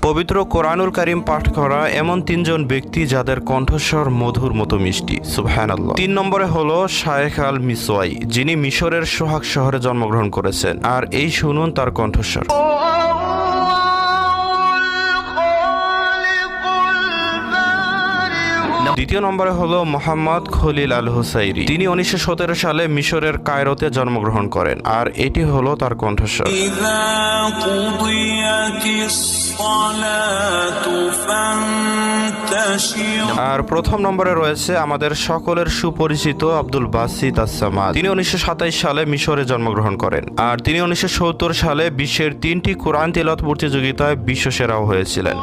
পবিত্র কোরআনুল কারীম পাঠ করা এমন 3 জন ব্যক্তি যাদের কণ্ঠস্বর মধুর মতো মিষ্টি। সুবহানাল্লাহ। 3 নম্বরে হলো শায়েখ আল মিসওয়াই, যিনি মিশরের সোহাগ শহরে জন্মগ্রহণ করেছেন। আর এই শুনুন তার কণ্ঠস্বর। দ্বিতীয় নম্বরে হলো মোহাম্মদ খলিল আল হুসাইরি, তিনি 1917 সালে মিশরের কায়রোতে জন্মগ্রহণ করেন। আর এটি হলো তার কণ্ঠস্বর। আর প্রথম নম্বরে রয়েছে আমাদের সকলের সুপরিচিত আব্দুল বাসিত আস-সামাদ, তিনি 1927 সালে মিশরে জন্মগ্রহণ করেন। আর তিনি 1970 সালে বিশ্বের 3টি কোরআন তিলাওয়াত প্রতিযোগিতায় বিশ্বসেরাও হয়েছিলেন।